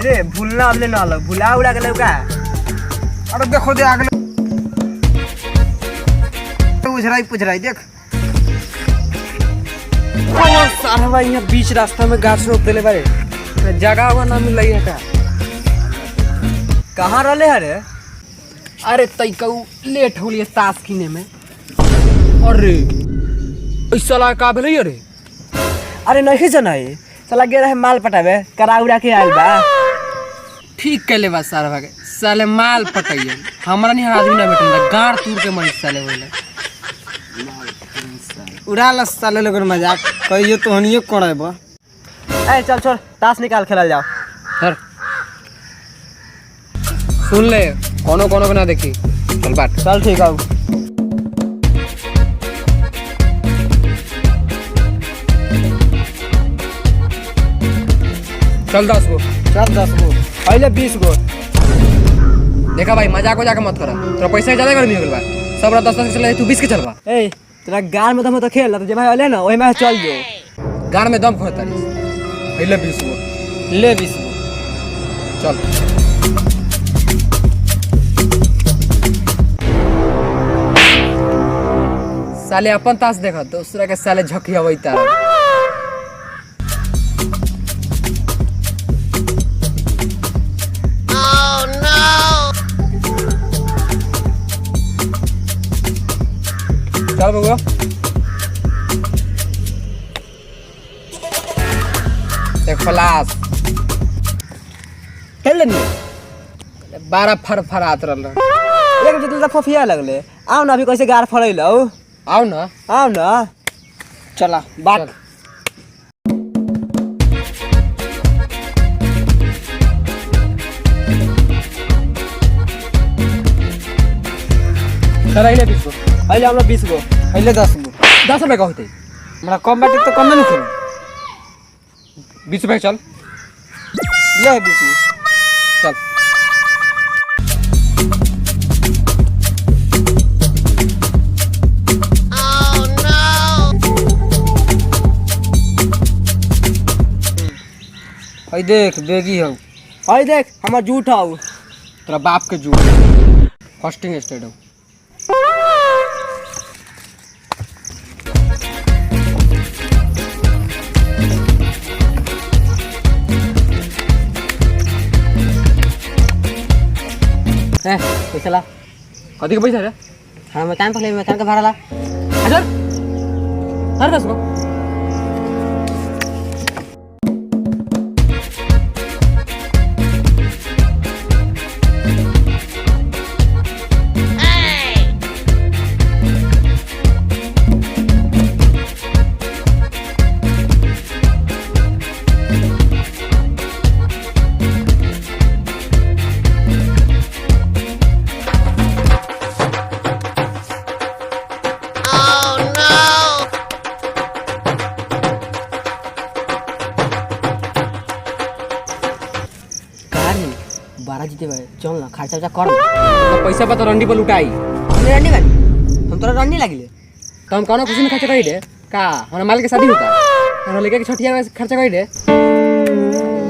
अरे भूलना हमने ना लो भुला उड़ा के लौका। अरे देखो दे आगे पूछ रहा है देख। सारा भाई यहाँ बीच रास्ता में गाछ रोप देले बारे जगह हुआ ना मिल रही है का। कहाँ रहले हरे? अरे तई कहू लेट हो लिए ताश कीने में। अरे ऐसा का भेलै अरे? अरे नहीं जना है चला गे रहे माल पटावे करा उड़ा के आयल बा। ठीक कैले बा सारा भागे साले माल पटाइए हमरा नहीं आदमी ना बेटन गाड़ तूर के मरी साले होले। उड़ा ला साले लोगन मजाक कहियो तो हनियो कोड़े बा। ए चल छोड़ ताश निकाल खेलल जाओ। सर सुन ले कोनो कोनो को ना देखी चल बाट। चल ठीक है। चल 10 गो। चल 10 गो पहले 20 गो। देखा भाई मजाक हो जाके मत करा तोरा पैसा ज्यादा गर्मी हो गइल बा। सब 10 चल तू 20 के चलबा। ए तेरा गान में तो खेल तो जे भाई वाले ना ओही में चल जो। गाड़ में दम खोता रही पहले 20 गो ले 20 गो चल। साले अपन ताश देखा दूसरा के साले झकिया वैता। चल बउआ एक फ्लास खेल लेनी 12 फरफरात रहल। एक जितना फफिया लगले आओ ना अभी कैसे गार फड़ैल आओ ना आओ ना चला बाट। चल अइले 20 गो पहले हमरा 20 गो पहले 10 गो। 10 रुपए का होते हमरा कम बाटे तो कम नहीं खेलो 20 रुपए चल ले 20 गो चल। हई देख बेगी हो। हई देख हमर झूठ हौ। तेरा बाप के जू फर्स्टिंग स्टेट हो। ए पैसा ला कथी के पैसा रे? हां मकान पर ले मकान का भाड़ा ला। हजार हर 10 गो बारह जीते भाई चल ना खर्चा वर्चा कर तो पैसा पर तो रंडी पर लुटाई रंडी भाई हम तोरा रंडी लागिले तो हम कौन खुशी में खर्चा करी दे का हमारे माल के शादी होता हमरा लेके छठिया में खर्चा करी दे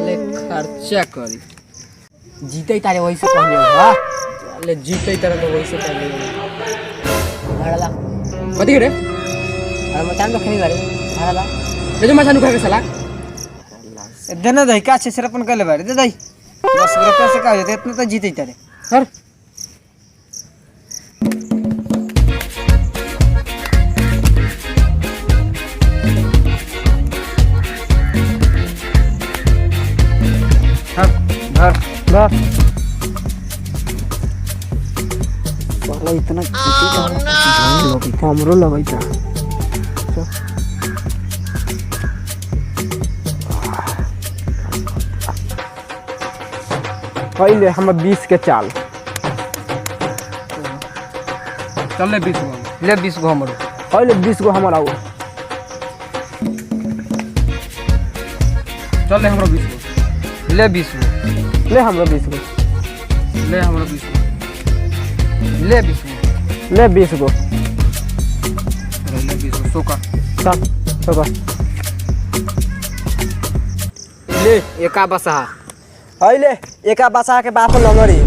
ले खर्चा करी जीते तारे वही से कहने हां ले जीते तरह तो वही से कर ले भाड़ा ला कथी रे? और मकान रखनी बारे भाड़ा ला ले जो मचा नुका के साला देना दही का से अपन कले बारे दे दही 10 रुपया से का होते इतना तो जीते तारे सर धर धर वाला इतना जीते का हमरो लगैता पहले हम 20 के चाल चल ले 20 गो ले 20 गो हमरो पहले 20 गो हमर आओ चल ले हमरो 20 गो ले 20 गो ले हमरो 20 गो ले हमरो 20 गो ले 20 गो ले 20 गो ले 20 गो सोका चल सोका ले एका बसा अहिले एका बचा के बाप लंगड़ी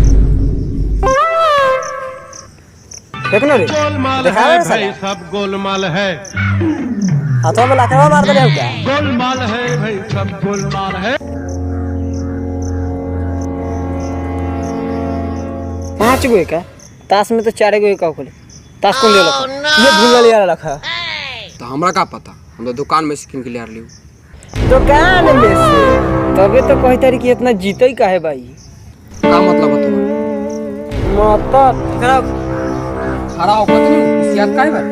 देख ना रे गोलमाल दिखा है रहे भाई, साला सब गोलमाल है। हाथों में लकड़ा मार दे क्या गोलमाल है भाई, सब गोलमाल है। 5 गो का ताश में तो 4 गो का खोले ताश कौन ले लो ये भूल लिया रखा तो हमरा का पता, हम तो दुकान में से किन के ले आ लियो। दुकान में से तबे तो कही तारी कि इतना जीते ही काहे भाई का मतलब है तुम्हारा? मतलब खड़ा होकर तो नहीं याद काहे बार?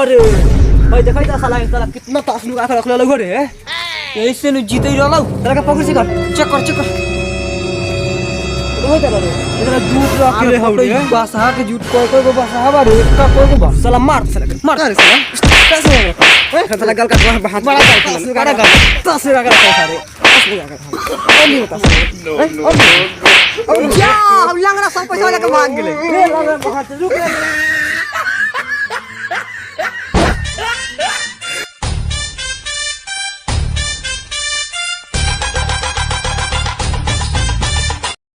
अरे भाई देखा था साला साला कितना ताश लुका के रख ले लगो रे ऐसे नु जीते ही रहलो तेरा का पकड़ से कर चेक कर हो जा रे इधर दूध रख के ले हो रे बासा के जूट कोई को बासा बारे का कोई को बा साला मार साला मार अरे साला कैसे है साला गल का हाथ बड़ा गल ताश लगा के रखा सारे ताश लगा के और नहीं बता और जा हम लंगड़ा सब पैसा लेके भाग गेले रे लंगड़ा भाग रुक रे